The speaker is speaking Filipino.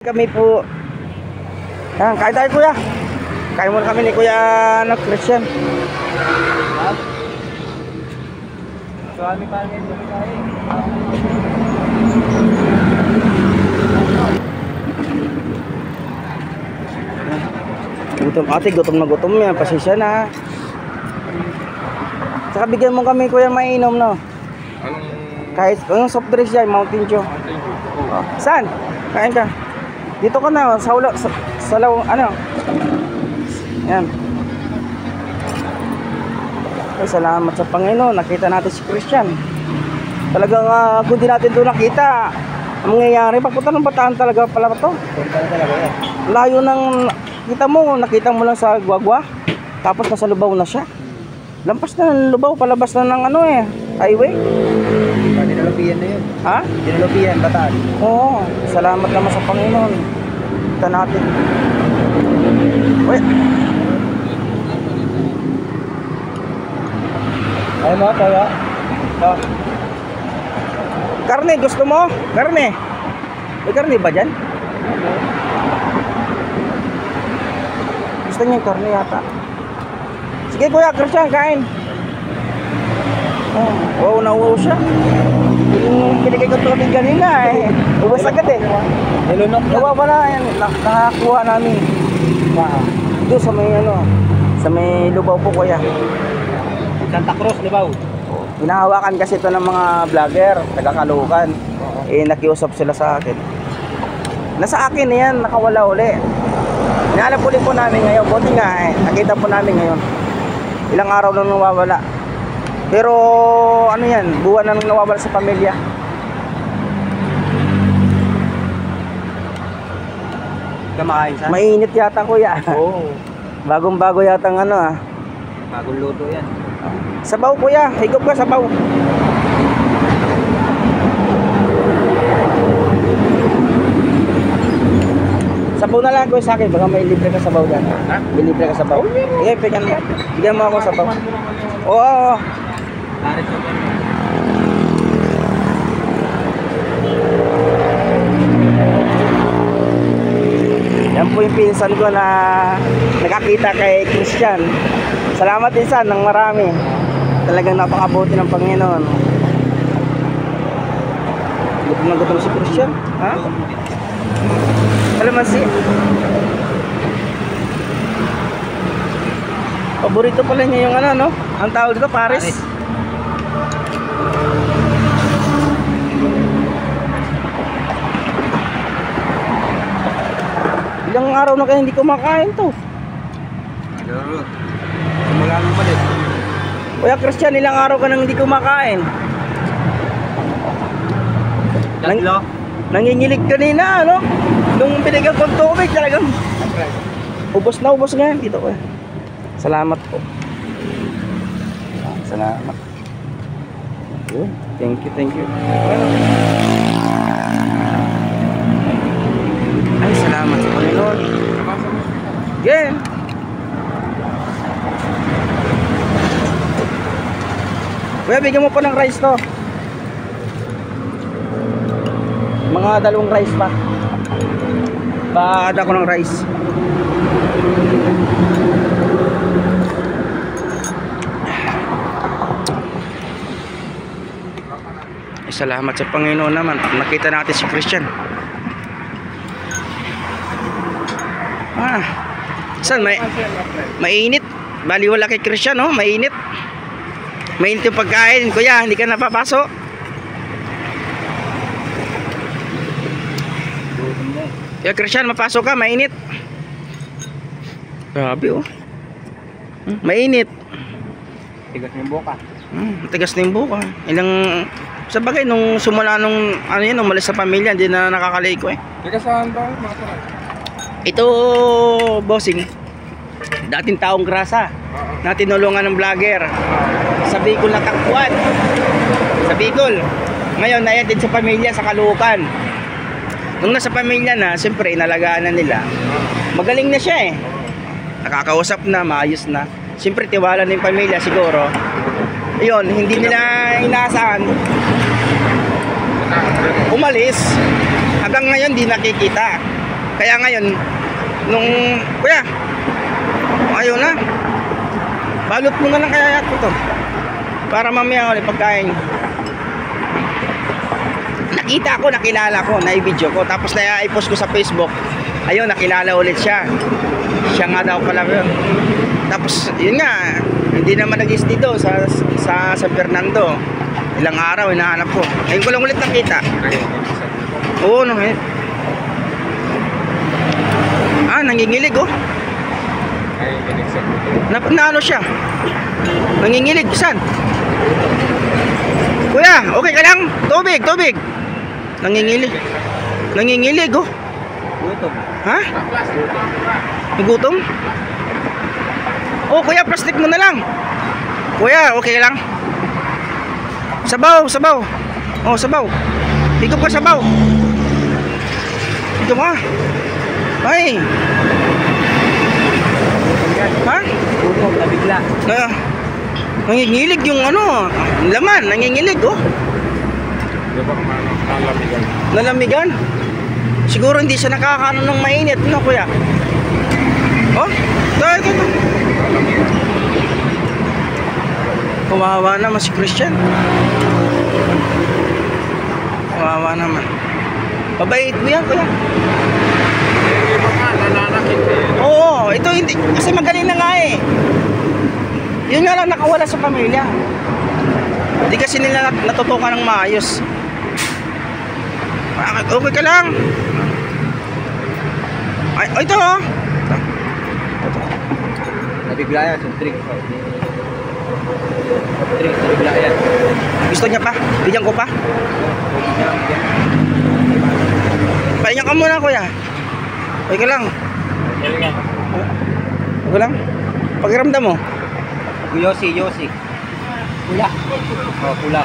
Kami po. Yan, kain tayo kuya. Kain muna kami ni Kuya Christian. Gutom ate, gutom na gutom yan. Pasensya na. Saka bigyan mo kami kuya mainom, no? Kahit anong soft drinks yan, Mountain Dew. Oh. Saan? Kain ka. Dito ka na, sa ano? Yan. Ay, salamat sa Panginoon. Nakita natin si Christian. Talagang kung di natin doon nakita, ang mangyayari, pagpunta ng Bataan talaga pala ito. Layo ng, nakita mo lang sa Guagua, tapos nasa Lubao na siya. Lampas na ng Lubao, palabas na ng ano highway. Dinalupian na yun. Ha? Dinalupian, Bataan. Oo, salamat naman sa Panginoon. Kita natin. Uy. Ay mo, kaya? Karne, gusto mo? Karne. May karne ba dyan? Gusto niya yung karne yata. Sige kuya, Christian, kain. Oh, wow, na-wow siya. Yung pinigay ko tubig kanina ubos agad Nilunok na. Nawawala yan. Nakakuha namin. Ito sa may sa may Lubao po kuya. Santa Cruz, Libao. Hinahawakan kasi ito ng mga vlogger, taga-Caloocan. Nakiusap sila sa akin. Nasa akin na yan, nakawala uli. Inaanap ulit po namin ngayon. Buti nga nakita po namin ngayon. Ilang araw na nawawala. Pero ano yan, buwan na nang nawawala sa pamilya. Kamakain sa? Mainit yata kuya. Oo. Bagong-bago yata ang Bagong luto yan. Sabaw kuya, higop ka sabaw. Sabaw na lang kuya sa akin, baka may libre ka sabaw dyan. Ha? May libre ka sabaw. Sige, bigyan mo ako sabaw. Oo. Yan po yung pinsan ko na nakakita kay Christian. Salamat din sa ng marami. Talagang napakabuti ng Panginoon. Gutom na gutom si Christian. Ha? Kalamansi. Paborito pala niya yung no? Ang tawag dito, Paris. Ilang araw na kayo hindi kumakain to. Simula nang malit. Kuya Christian, ilang araw ka nang hindi kumakain? Tatlo. Nangingilig kanina, Nung binigyan kong tubig, talagang ubos nga yan dito. Salamat po. Salamat. Thank you. Ay, salamat sa Panginoon. Yeah. Kuya, bigyan mo pa ng rice to. Mga 2 rice pa. Baada ko ng rice. Salamat sa Panginoon naman. Nakita natin si Christian. Saan? Mainit. Bali wala kay Christian, mainit. Mainit yung pagkain. Kuya, hindi ka napapasok. Ya Christian, mapasok ka, mainit. Grabe mainit. Tigas ng buka. Tigas na yung buka. Sa bagay, nung sumula nung umalis sa pamilya, hindi na nakakalay ko Tigas saan ba? Ito, bossing, dating taong grasa na tinulungan ng vlogger sa Bicol na takbuhan. Sa Bicol. Ngayon, naiatid sa pamilya sa Caloocan. Nung nasa pamilya na, siyempre, inalagaan na nila. Magaling na siya Nakakausap na, maayos na. Siyempre, tiwala na yung pamilya siguro. Yun, hindi nila inaasahan. Umalis. Hanggang ngayon, di nakikita. Kaya ngayon, nung, kuya, ayaw na. Balot mo na lang kaya ito. Para mamaya ulit pagkain. Nakita ko, nakilala ko, na-video ko. Tapos na-i-post ko sa Facebook. Ayun, nakilala ulit siya. Siya nga daw pala yun. Tapos, yun nga, hindi naman nag-is dito sa San Fernando. Ilang araw, hinahanap ko. Ngayon ko lang ulit nakita. Oo, no, eh. Nangingilig, oh. Na ano siya? Nangingilig, saan? Kuya, okay ka lang? Tubig, tubig. Nangingilig. Nangingilig, oh. Gutom. Ha? Nagutom? Oh, kuya, plastic mo na lang. Kuya, okay lang? Sabaw, sabaw. Oh, sabaw. Higop ka sabaw. Higop ka. Ay. Ha? Gutom, nabigla. Nangingilig yung ano, laman, nangingilig, oh. Di ba nalamigan? Nalamigan. Siguro hindi siya nakakaano ng mainit, no, kuya? Oh, ito. Kawawa naman si Christian. Kawawa naman. Pabait mo yan, kuya. Hindi ba nga, nananakit eh. Oo, ito hindi. Kasi magaling na nga eh. Yun nga lang nakawala sa pamilya. Hindi kasi nila natutukan ng maayos. Okay ka lang. Ay, ito oh. Nabigla yan, yung drink. Drink, nabigla yan. Gusto niya pa? Bigyan ko pa? Pahinga ka muna, kuya. Okay ka lang. Okay lang. Pakiramdam mo. Yosi. Pula. Oh, pula.